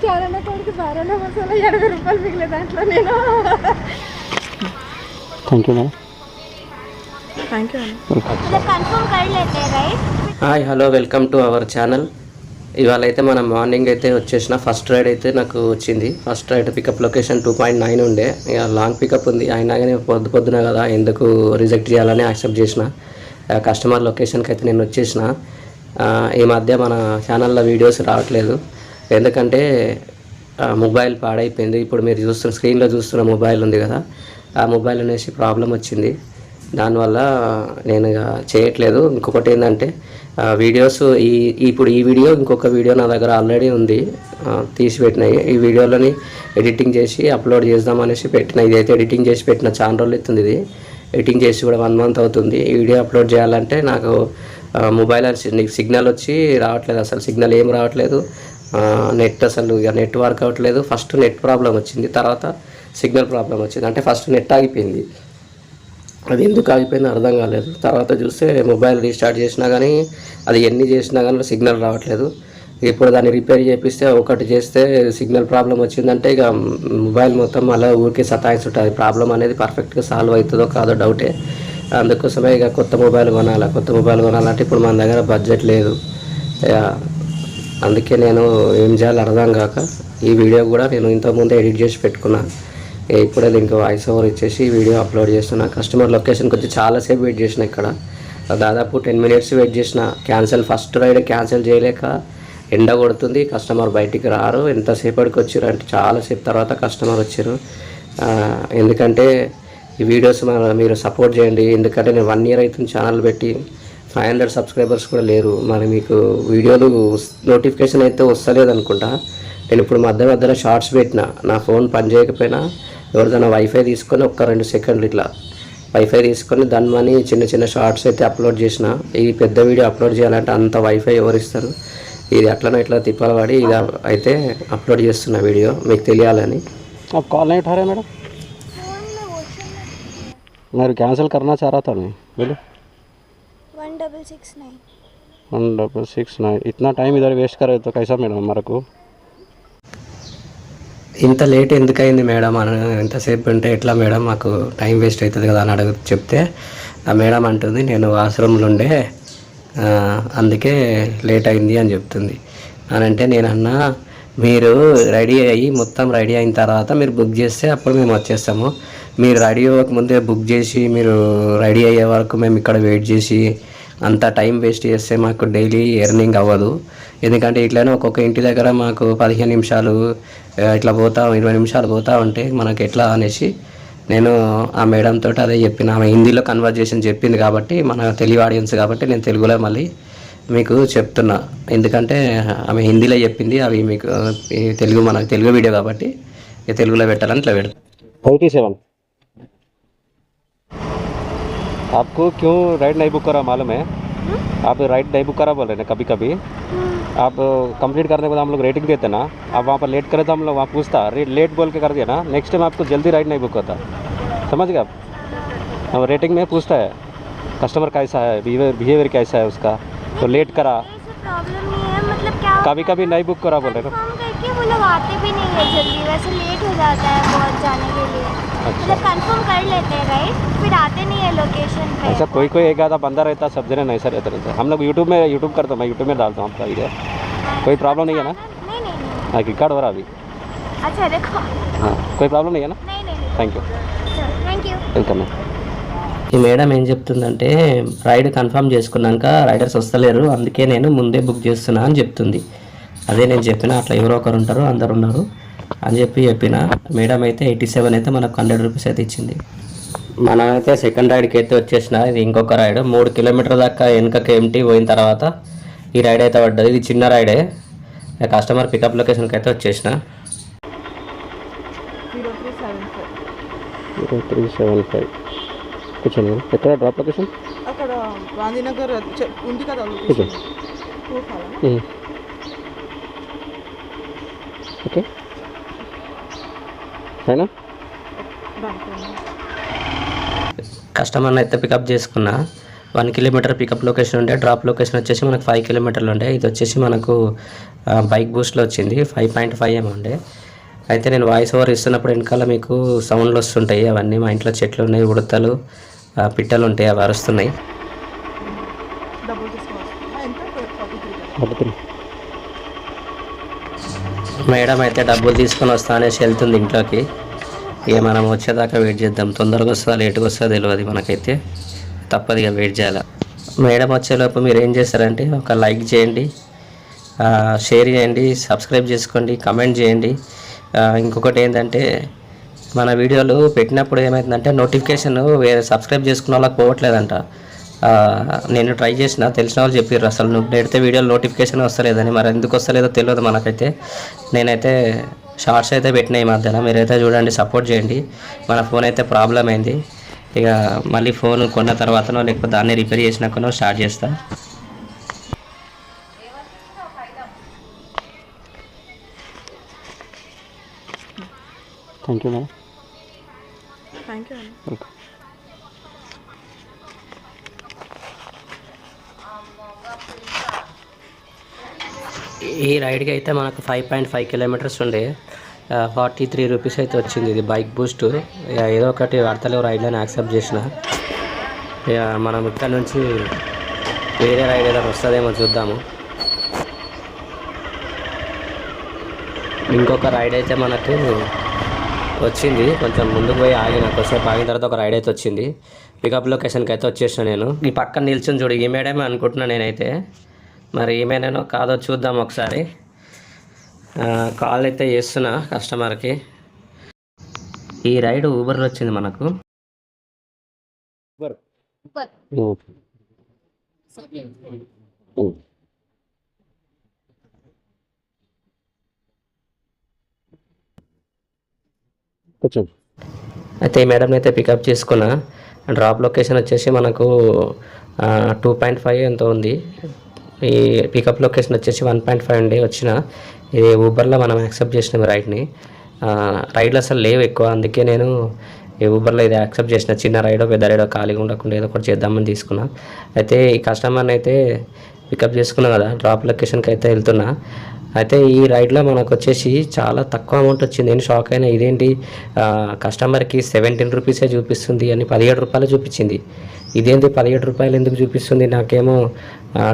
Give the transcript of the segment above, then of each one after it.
चारना कोडिकी बारना मसाला 80 రూపాయలు మిగిలే దాంట్లో నేను థాంక్యూ మేడం థాంక్యూ मतलब कंफर्म कर लेते हैं right hi hello welcome to our channel. ఇవాళ అయితే మనం మార్నింగ్ అయితే వచ్చేసిన ఫస్ట్ రైడ్ అయితే నాకు వచ్చింది. ఫస్ట్ రైడ్ పికప్ లొకేషన్ 2.9 ఉండే, ఇక లాంగ్ పికప్ ఉంది. అయినా కానీ పొద్దున కదా ఎందుకు రిజెక్ట్ చేయాలని యాక్సెప్ట్ చేసిన. కస్టమర్ లొకేషన్కి అయితే నేను వచ్చేసిన. ఈ మధ్య మన ఛానల్లో వీడియోస్ రావట్లేదు, ఎందుకంటే మొబైల్ పాడైపోయింది. ఇప్పుడు మీరు చూస్తున్న స్క్రీన్లో చూస్తున్న మొబైల్ ఉంది కదా, ఆ మొబైల్ అనేసి ప్రాబ్లం వచ్చింది. దానివల్ల నేను ఇక చేయట్లేదు. ఇంకొకటి ఏంటంటే వీడియోస్ ఇప్పుడు ఈ వీడియో ఇంకొక వీడియో నా దగ్గర ఆల్రెడీ ఉంది, తీసి పెట్టినాయి. ఈ వీడియోలని ఎడిటింగ్ చేసి అప్లోడ్ చేద్దామనేసి పెట్టిన. ఇదైతే ఎడిటింగ్ చేసి పెట్టిన, చాలా రోజులు అవుతుంది. ఇది ఎడిటింగ్ చేసి కూడా 1 మంత్ అవుతుంది. ఈ వీడియో అప్లోడ్ చేయాలంటే నాకు మొబైల్ సిగ్నల్ వచ్చి రావట్లేదు, అసలు సిగ్నల్ ఏం రావట్లేదు. నెట్ అసలు ఇక నెట్ వర్క్ అవ్వట్లేదు. ఫస్ట్ నెట్ ప్రాబ్లం వచ్చింది, తర్వాత సిగ్నల్ ప్రాబ్లం వచ్చింది. అంటే ఫస్ట్ నెట్ ఆగిపోయింది, అది ఎందుకు ఆగిపోయిందో అర్థం కాలేదు. తర్వాత చూస్తే మొబైల్ రీస్టార్ట్ చేసినా కానీ అది ఎన్ని చేసినా కానీ సిగ్నల్ రావట్లేదు. ఇప్పుడు దాన్ని రిపేర్ చేపిస్తే ఒకటి చేస్తే సిగ్నల్ ప్రాబ్లం వచ్చిందంటే ఇక మొబైల్ మొత్తం అలా ఊరికే సతాయిస్తుంటుంది. ప్రాబ్లం అనేది పర్ఫెక్ట్గా సాల్వ్ అవుతుందో కాదో డౌటే. అందుకోసమే ఇక కొత్త మొబైల్ కొనాలంటే ఇప్పుడు మన దగ్గర బడ్జెట్ లేదు. అందుకే నేను ఏం చేయాలో అర్థం కాక ఈ వీడియో కూడా నేను ఇంతకుముందే ఎడిట్ చేసి పెట్టుకున్నా. ఇప్పుడే దీనికి వాయిస్ ఓవర్ ఇచ్చేసి వీడియో అప్లోడ్ చేస్తున్నా. కస్టమర్ లొకేషన్కి వచ్చి చాలాసేపు వెయిట్ చేసిన. ఇక్కడ దాదాపు 10 minutes వెయిట్ చేసిన. ఫస్ట్ రైడ్ క్యాన్సిల్ చేయలేక ఎండ కొడుతుంది, కస్టమర్ బయటికి రారు. ఎంతసేపటికి వచ్చారు అంటే చాలాసేపు తర్వాత కస్టమర్ వచ్చారు. ఎందుకంటే ఈ వీడియోస్ మీరు సపోర్ట్ చేయండి. ఎందుకంటే నేను 1 year అవుతుంది ఛానల్ పెట్టి, 500 subscribers కూడా లేరు. మరి మీకు వీడియోలు నోటిఫికేషన్ అయితే వస్తలేదు అనుకుంటా. నేను ఇప్పుడు మధ్యలో షార్ట్స్ పెట్టిన, నా ఫోన్ పని చేయకపోయినా ఎవరిదైనా వైఫై తీసుకొని 1-2 seconds ఇట్లా వైఫై తీసుకొని దాన్ని చిన్న షార్ట్స్ అయితే అప్లోడ్ చేసిన. ఈ పెద్ద వీడియో అప్లోడ్ చేయాలంటే అంత వైఫై ఎవరు ఇస్తారు? ఇది అట్లనే ఇట్లా తిప్పాలవాడి ఇది అయితే అప్లోడ్ చేస్తున్న వీడియో మీకు తెలియాలని. కాల్ नहीं उठा रहे मैडम, मैं कैंसिल करना चाह रहा था मैं, बोलो 1669 इतना टाइम इधर वेस्ट करे तो कैसा मैडम हमारे को? ఇంత లేట్ ఎందుకైంది మేడం అని ఎంతసేపు అంటే ఎట్లా మేడం, మాకు టైం వేస్ట్ అవుతుంది కదా అని చెప్తే ఆ మేడం అంటుంది నేను వాష్రూమ్లో ఉండే అందుకే లేట్ అయింది అని చెప్తుంది. అని అంటే నేనన్నా మీరు రెడీ అయ్యి మొత్తం రెడీ అయిన తర్వాత మీరు బుక్ చేస్తే అప్పుడు మేము వచ్చేస్తాము. మీరు రెడీ అవ్వకముందే బుక్ చేసి మీరు రెడీ అయ్యే వరకు మేము ఇక్కడ వెయిట్ చేసి అంత టైం వేస్ట్ చేస్తే మాకు డైలీ ఎర్నింగ్ అవ్వదు. ఎందుకంటే ఇట్లనే ఒక్కొక్క ఇంటి దగ్గర మాకు 15 నిమిషాలు ఇట్లా 20 నిమిషాలు పోతా ఉంటే మనకు ఎట్లా అనేసి నేను ఆ మేడం తోటి అదే చెప్పిన. ఆమె హిందీలో కన్వర్జేషన్ చెప్పింది కాబట్టి మన తెలుగు ఆడియన్స్ కాబట్టి నేను తెలుగులో మళ్ళీ మీకు చెప్తున్నా. ఎందుకంటే ఆమె హిందీలో చెప్పింది, అవి మీకు మనకు తెలుగు వీడియో కాబట్టి తెలుగులో పెట్టాలని ఇట్లా పెడతాను. 87 आपको क्यों राइड नहीं बुक करा मालूम है? आप राइड नहीं बुक करा बोल रहे हैं कभी कभी. आप कंप्लीट करने के बाद हम लोग रेटिंग देते ना, आप वहाँ पर लेट करे तो हम लोग वहाँ पूछता लेट बोल के कर दिया ना, नेक्स्ट टाइम आपको जल्दी राइड नहीं बुक होता. समझ गए आप? हम रेटिंग में पूछता है कस्टमर कैसा है, बिहेवियर कैसा है उसका, तो लेट करा प्रॉब्लम नहीं है. मतलब क्या कभी कभी नहीं बुक करा बोल रहे हैं. वो लोग आते भी नहीं है जल्दी, वैसे लेट हो जाता है बहुत जाने के लिए. मतलब कंफर्म कर लेते हैं राइट, फिर आते नहीं है लोकेशन पे. ऐसा कोई एक आधा बंदा रहता, सब जने नहीं सर रहते. हम लोग यूट्यूब करते हैं, मैं यूट्यूब में डालता हूँ आपका वीडियो. कोई प्रॉब्लम नहीं है ना? नहीं हाँ रिकॉर्ड हो रहा अभी. अच्छा देखो. हाँ कोई प्रॉब्लम नहीं है ना? नहीं थैंक यू वेलकम. ఈ మేడం ఏం చెప్తుందంటే రైడ్ కన్ఫర్మ్ చేసుకున్నాక రైడర్స్ వస్తలేరు, అందుకే నేను ముందే బుక్ చేస్తున్నా అని చెప్తుంది. అదే నేను చెప్పిన అట్లా ఎవరో ఒకరు ఉంటారు, అందరు ఉన్నారు అని చెప్పిన. మేడం అయితే 87 అయితే మనకు 100 రూపీస్ అయితే ఇచ్చింది. మనమైతే సెకండ్ రైడ్కి అయితే వచ్చేసిన. ఇది ఇంకొక రైడ్ 3 kilometers దాకా వెనకకి ఎంటీ పోయిన తర్వాత ఈ రైడ్ అయితే పడ్డది. ఇది చిన్న రైడే. కస్టమర్ పికప్ లొకేషన్కి అయితే వచ్చేసిన. 0375 कुछ नहीं ఎక్కడ డ్రాప్ లొకేషన్ అక్కడ గాంధీనగర్ ఉంది కదా ఓకే సరేనా. కస్టమర్ని అయితే పికప్ చేసుకున్నా. 1 కిలోమీటర్ పికప్ లొకేషన్ ఉండే, డ్రాప్ లొకేషన్ వచ్చేసి మనకు 5 కిలోమీటర్లు ఉండే. ఇది వచ్చేసి మనకు బైక్ బూస్ట్లో వచ్చింది 5.5 ఏమో ఉండే. అయితే నేను వాయిస్ ఓవర్ ఇస్తున్నప్పుడు వెనకాల మీకు సౌండ్లు వస్తుంటాయి. అవన్నీ మా ఇంట్లో చెట్లు ఉన్నాయి, ఉడతలు పిట్టలు ఉంటాయి, అవి అరుస్తున్నాయి. మేడం అయితే డబ్బులు తీసుకొని వస్తా అనేసి వెళ్తుంది ఇంట్లోకి. ఇక మనం వచ్చేదాకా వెయిట్ చేద్దాం. తొందరగా వస్తుందా లేట్గా వస్తుందో తెలియదు మనకైతే, తప్పదు ఇక వెయిట్ చేయాలి. మేడం వచ్చేలోపు మీరు ఏం చేస్తారంటే ఒక లైక్ చేయండి, షేర్ చేయండి, సబ్స్క్రైబ్ చేసుకోండి, కమెంట్ చేయండి. ఇంకొకటి ఏంటంటే మన వీడియోలు పెట్టినప్పుడు ఏమవుతుందంటే నోటిఫికేషన్ వేరే సబ్స్క్రైబ్ చేసుకున్న వాళ్ళకి పోవట్లేదంట. నేను ట్రై చేసిన, తెలిసిన వాళ్ళు చెప్పారు అసలు నువ్వు పెడితే వీడియోలో నోటిఫికేషన్ వస్తలేదని. మరి ఎందుకు వస్తలేదో తెలియదు మనకైతే. నేనైతే షార్ట్స్ అయితే పెట్టినా ఈ మధ్యన, మీరైతే చూడండి, సపోర్ట్ చేయండి. మన ఫోన్ అయితే ప్రాబ్లం అయింది. ఇక మళ్ళీ ఫోన్ కొన్న తర్వాతనో లేకపోతే దాన్ని రిపేర్ చేసినాకనో స్టార్ట్ చేస్తా. Thank you madam. Thank you. ఈ రైడ్కి అయితే మనకు 5.5 కిలోమీటర్స్ ఉండే, 43 రూపీస్ అయితే వచ్చింది. ఇది బైక్ బూస్ట్. ఏదో ఒకటి వార్తలు రైడ్లను యాక్సెప్ట్ చేసిన. ఇక మనం ఇక్కడ నుంచి వేరే రైడ్ ఏదైనా వస్తుందేమో చూద్దాము. ఇంకొక రైడ్ అయితే మనకు వచ్చింది, కొంచెం ముందుకు పోయి ఆగిన, కొద్దిసేపు ఆగిన తర్వాత ఒక రైడ్ అయితే వచ్చింది. పికప్ లొకేషన్కి అయితే వచ్చేసిన నేను. ఈ పక్కన నిల్చుని చూడు, ఈ మేడమే అనుకుంటున్నా నేనైతే. మరి ఏమైనానో కాదో చూద్దాం ఒకసారి. కాల్ అయితే చేస్తున్నా కస్టమర్కి. ఈ రైడ్ ఊబర్లో వచ్చింది మనకు. అయితే ఈ మేడం అయితే పికప్ చేసుకున్నా. డ్రాప్ లొకేషన్ వచ్చేసి మనకు 2.5 ఎంతో ఉంది. ఈ పికప్ లొకేషన్ వచ్చేసి 1.5 ఉండి వచ్చిన. ఇది ఊబర్లో మనం యాక్సెప్ట్ చేసినాం రైడ్ని. రైడ్లు అసలు లేవు ఎక్కువ, అందుకే నేను ఈ ఊబర్లో ఇది యాక్సెప్ట్ చేసిన. చిన్న రైడో పెద్ద రైడో ఖాళీగా ఉండకుండా ఏదో ఒకటి చేద్దామని తీసుకున్నా. అయితే ఈ కస్టమర్ని అయితే పికప్ చేసుకున్నా కదా, డ్రాప్ లొకేషన్కి అయితే వెళ్తున్నా. అయితే ఈ రైడ్లో మనకు వచ్చేసి చాలా తక్కువ అమౌంట్ వచ్చింది. నేను షాక్ అయినా, ఇదేంటి కస్టమర్కి 17 రూపీసే చూపిస్తుంది అని 17 రూపాయలు చూపించింది. ఇదేంటి 17 రూపాయలు ఎందుకు చూపిస్తుంది, నాకేమో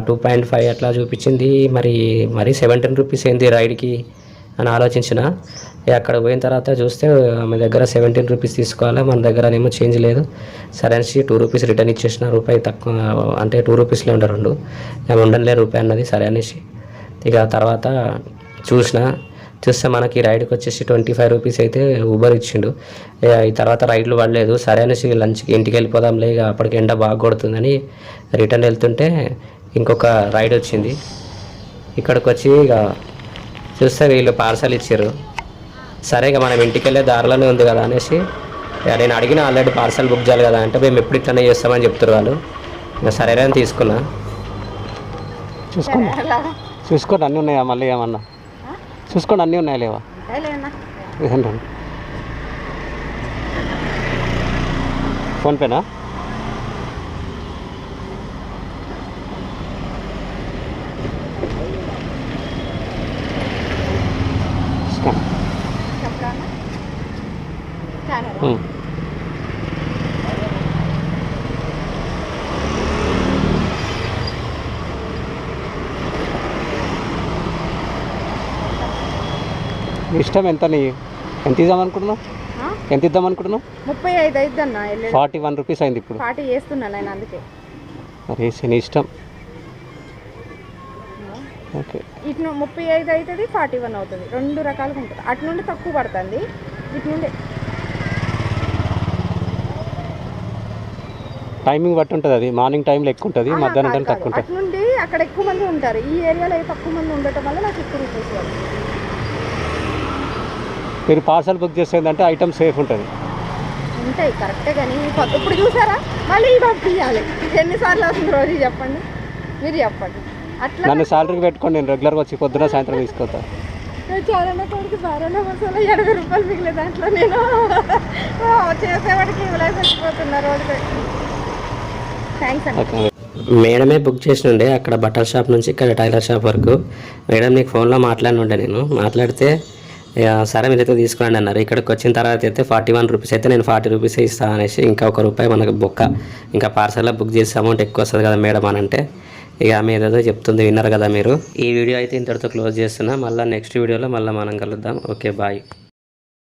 2.5 అట్లా చూపించింది. మరి 17 రూపీస్ ఏంది రైడ్కి అని ఆలోచించిన. అక్కడ పోయిన తర్వాత చూస్తే ఆమె దగ్గర 17 రూపీస్ తీసుకోవాలి, మన దగ్గరనేమో చేంజ్ లేదు. సరే అనేసి 2 రూపీస్ రిటర్న్ ఇచ్చేసిన. రూపాయి తక్కువ అంటే 2 రూపీస్లో ఉండే 2, ఆమె ఉండలే రూపాయి అన్నది. సరే అనేసి ఇక తర్వాత చూస్తే మనకి రైడ్కి వచ్చేసి 25 రూపీస్ అయితే ఊబర్ ఇచ్చిండు. ఈ తర్వాత రైడ్లు పడలేదు. సరే అనేసి లంచ్కి ఇంటికి వెళ్ళిపోదాంలే, ఇక అప్పటికి ఎండ బాగా కొడుతుందని రిటర్న్ వెళ్తుంటే ఇంకొక రైడ్ వచ్చింది. ఇక్కడికి వచ్చి ఇక చూస్తే వీళ్ళు పార్సల్ ఇచ్చారు. సరే ఇక మనం ఇంటికి వెళ్ళే దారిలోనే ఉంది కదా అనేసి నేను అడిగిన, ఆల్రెడీ పార్సల్ బుక్ చేయాలి కదా అంటే, మేము ఎప్పుడు ఇట్లనే చేస్తామని చెప్తారు వాళ్ళు. ఇంకా సరేనా అని తీసుకున్నా. చూసుకోండి అన్నీ ఉన్నాయా, మళ్ళీ ఏమన్నా చూసుకోండి అన్నీ ఉన్నాయా లేవా. ఫోన్పేనా? ఇష్టం ఎంత ఇద్దామనుకుంటున్నావు? ఎంత ఇద్దామనుకుంటున్నావు? 35 అయిద్దన్నా. 41 రూపీస్ అయింది ఇప్పుడు. 40 చేస్తున్నా నేను, అందుకే. మరి నీ ఇష్టం. ఓకే, ఇటు 35 అవుతుంది, 41 అవుతుంది. 2 రకాలుగా ఉంటుంది. అటు నుండి తక్కువ పడుతుంది, ఇటు నుండి టైమింగ్ బట్టి ఉంటుంది. అది మార్నింగ్ టైంలో ఎక్కువ ఉంటుంది, మధ్యాహ్నం టైం తక్కువ ఉంటుంది. అటు నుండి అక్కడ ఎక్కువ మంది ఉంటారు. ఈ ఏరియాలో తక్కువ మంది ఉండటం వల్ల నాకు ఎక్కువ రూపీస్ పడుతుంది. మీరు పార్సల్ బుక్ చేసేదంటే ఐటమ్ సేఫ్ ఉంటుంది. ఉంటాయి కరెక్టే, కానీ ఇప్పుడు చూసారా మళ్ళీ పంపించాలి. ఎన్నిసార్లు వస్తుంది రోజు చెప్పండి, మీరు చెప్పండి. అట్లా నన్ను శాలరీకి పెట్టుకోండి, నేను రెగ్యులర్గా వచ్చి పొద్దున సాయంత్రం తీసుకొస్తాను. చాలా కోడికి 12 మసాలా 80 రూపాయలు మిగిలే దాంట్లో నేను చేసేవాడికి ఇవ్వలేకపోతున్నా రోజు. థ్యాంక్స్ అండి. మేడమే బుక్ చేసి ఉండే అక్కడ బట్టల షాప్ నుంచి ఇక్కడ టైలర్ షాప్ వరకు. మేడం నీకు ఫోన్లో మాట్లాడినుండే నేను మాట్లాడితే సరే మీరైతే తీసుకురండి అన్నారు. ఇక్కడికి వచ్చిన తర్వాత అయితే 41 రూపీస్ అయితే నేను 40 రూపీసే ఇస్తాను అనేసి ఇంకా ₹1 మనకు బొక్క. ఇంకా పార్సల్లో బుక్ చేసి అమౌంట్ ఎక్కువ వస్తుంది కదా మేడం అని అంటే ఇక ఆమె ఏదేదో చెప్తుంది, విన్నారు కదా మీరు. ఈ వీడియో అయితే ఇంతటితో క్లోజ్ చేస్తున్నా. మళ్ళీ నెక్స్ట్ వీడియోలో మళ్ళీ మనం కలుద్దాం. Okay bye.